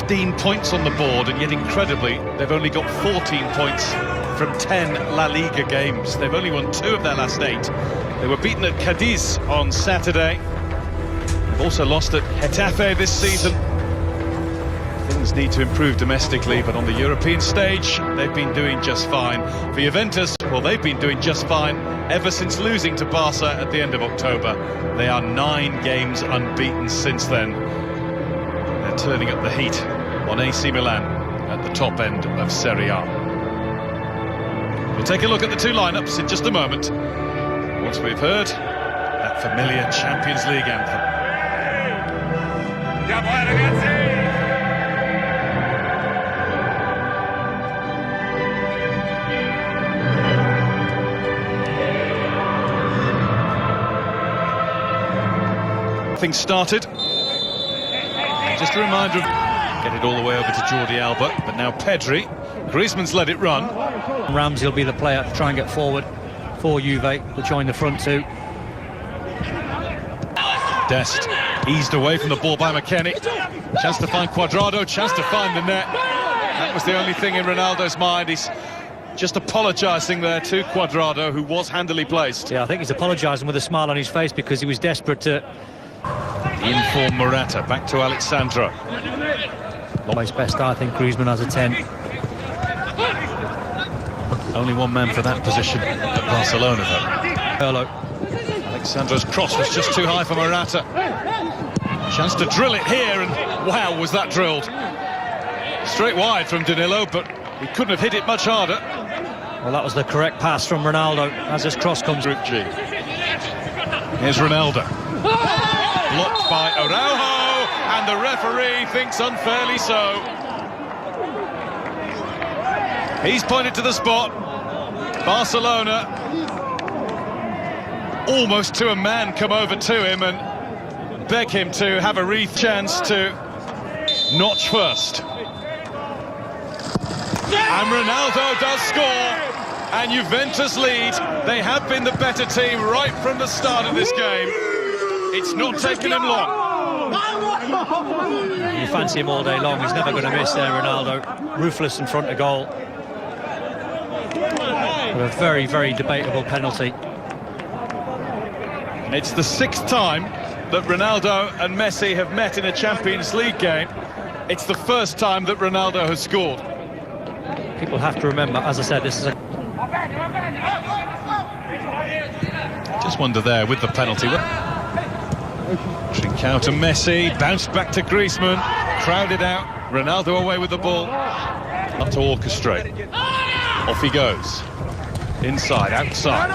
15 points on the board, and yet incredibly they've only got 14 points from 10 La Liga games. They've only won 2 of their last 8. They were beaten at Cadiz on Saturday. They've also lost at Getafe this season. Things need to improve domestically, but on the European stage they've been doing just fine. For Juventus, well, they've been doing just fine ever since losing to Barca at the end of October. They are 9 games unbeaten since then. They're turning up the heat on AC Milan at the top end of Serie A. We'll take a look at the 2 lineups in just a moment, once we've heard that familiar Champions League anthem. Things started. Just a reminder of get it all the way over to Jordi Alba, but now Pedri. Griezmann's let it run. Ramsey will be the player to try and get forward for Juve to join the front 2. Dest eased away from the ball by McKennie. Chance to find Cuadrado, chance to find the net. That was the only thing in Ronaldo's mind. He's just apologising there to Cuadrado, who was handily placed. Yeah, I think he's apologising with a smile on his face because he was desperate to... In-form Morata, back to Alexandro. Almost best, I think Griezmann has a 10. Only one man for that position at Barcelona, though. Hello. Alexandro's cross was just too high for Morata. Chance to drill it here, and wow, was that drilled. Straight wide from Danilo, but he couldn't have hit it much harder. Well, that was the correct pass from Ronaldo as this cross comes. Group G. Here's Ronaldo. Blocked by Araujo, and the referee thinks unfairly so. He's pointed to the spot. Barcelona, almost to a man, come over to him and beg him to have a chance to notch first. And Ronaldo does score, and Juventus lead. They have been the better team right from the start of this game. It's not taken him long. You fancy him all day long. He's never going to miss there, Ronaldo. Ruthless in front of goal. With a very, very debatable penalty. It's the 6th time that Ronaldo and Messi have met in a Champions League game. It's the first time that Ronaldo has scored. People have to remember, as I said, this is a... Just wonder there with the penalty. Trincao to Messi, bounced back to Griezmann, crowded out, Ronaldo away with the ball. Up to orchestrate. Off he goes. Inside, outside.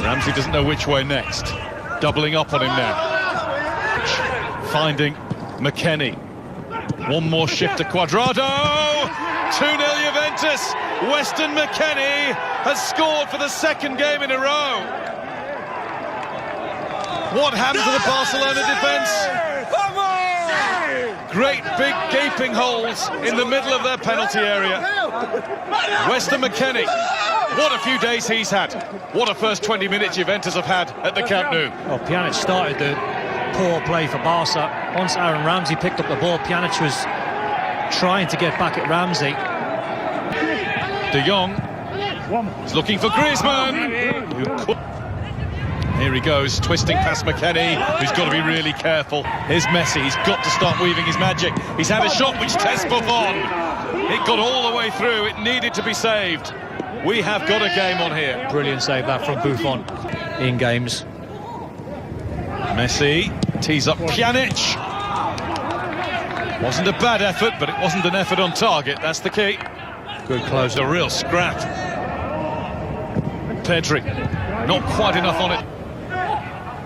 Ramsey doesn't know which way next. Doubling up on him now. Finding McKennie. One more shift to Cuadrado. 2-0 Juventus. Weston McKennie has scored for the 2nd game in a row. What happened to the Barcelona defence? Great big gaping holes in the middle of their penalty area. Weston McKennie, what a few days he's had. What a first 20 minutes Juventus have had at the Camp Nou. Well, Pjanic started the poor play for Barca. Once Aaron Ramsey picked up the ball, Pjanic was trying to get back at Ramsey. De Jong is looking for Griezmann. Here he goes, twisting past McKennie, who's got to be really careful. Here's Messi, he's got to start weaving his magic. He's had a shot which tests Buffon. It got all the way through, it needed to be saved. We have got a game on here. Brilliant save that from Buffon in games. Messi tees up Pjanic. Wasn't a bad effort, but it wasn't an effort on target, that's the key. Good close. A real scrap. Pedri, not quite enough on it.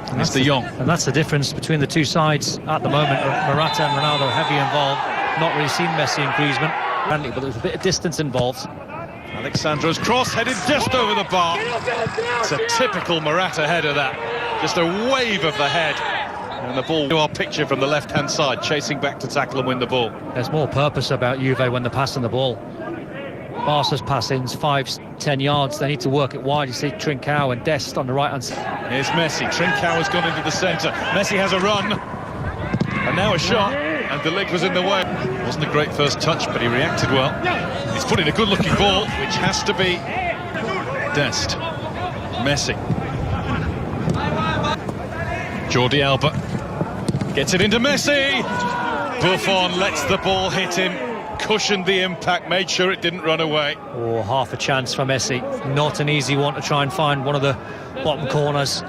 And it's De Jong. And that's the difference between the 2 sides at the moment. Morata and Ronaldo heavy involved. Not really seen Messi and Griezmann, but there's a bit of distance involved. Alexandro's cross headed just over the bar. It's a typical Morata header, that. Just a wave of the head. And the ball to our picture from the left-hand side, chasing back to tackle and win the ball. There's more purpose about Juve when they're passing the ball. Barca's passing's 5-10 yards. They need to work it wide. You see Trincao and Dest on the right-hand side. Here's Messi. Trincao has gone into the centre. Messi has a run. And now a shot. And and the leg was in the way. Wasn't a great first touch, but he reacted well. He's put in a good-looking ball, which has to be Dest. Messi. Jordi Alba gets it into Messi. Buffon lets the ball hit him, cushioned the impact, made sure it didn't run away. Oh, half a chance for Messi. Not an easy one to try and find one of the bottom corners.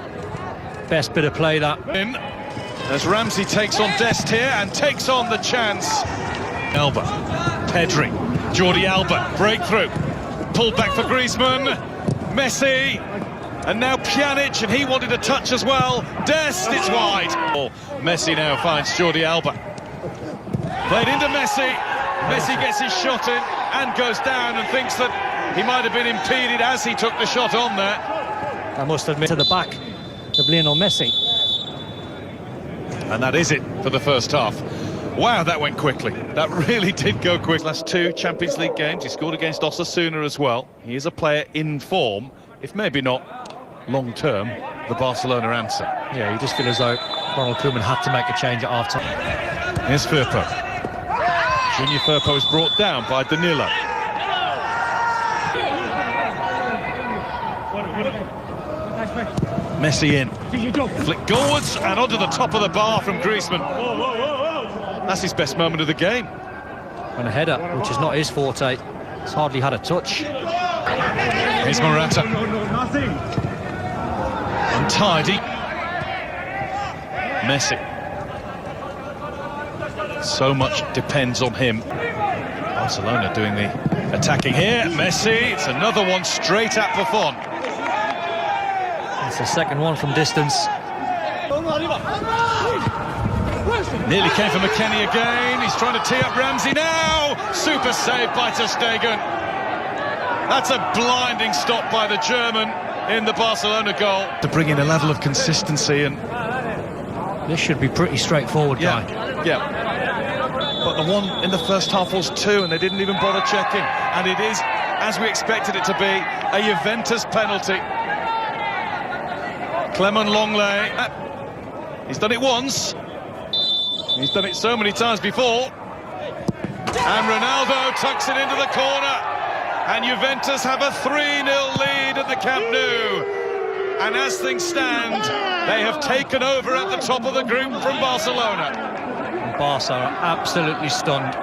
Best bit of play that. In as Ramsey takes on Dest here and takes on the chance. Alba, Pedri, Jordi Alba, breakthrough. Pulled back for Griezmann. Messi. And now Pjanic, and he wanted a touch as well. Dest, it's wide. Oh, Messi now finds Jordi Alba. Played into Messi. Messi gets his shot in and goes down and thinks that he might have been impeded as he took the shot on there. I must admit, to the back of Lionel Messi. And that is it for the first half. Wow, that went quickly. That really did go quick. Last two Champions League games, he scored against Osasuna as well. He is a player in form, if maybe not long-term, the Barcelona answer. Yeah, you just feel as though Ronald Koeman had to make a change at half-time. Here's Firpo. Junior Firpo is brought down by Danilo. Messi in. Flick goalwards and onto the top of the bar from Griezmann. That's his best moment of the game. And a header, which is not his forte. He's hardly had a touch. Here's Morata. Untidy. Messi. So much depends on him. Barcelona doing the attacking here. Messi, it's another one straight at Buffon. It's the second one from distance. Nearly came for McKennie again. He's trying to tee up Ramsey now. Super save by ter Stegen. That's a blinding stop by the German in the Barcelona goal. To bring in a level of consistency and... This should be pretty straightforward, yeah, guy. Yeah. But the one in the first half was two, and they didn't even bother checking. And it is, as we expected it to be, a Juventus penalty. Clement Longley. He's done it once. He's done it so many times before. And Ronaldo tucks it into the corner. And Juventus have a 3-0 lead at the Camp Nou. And as things stand, they have taken over at the top of the group from Barcelona. Barca are absolutely stunned.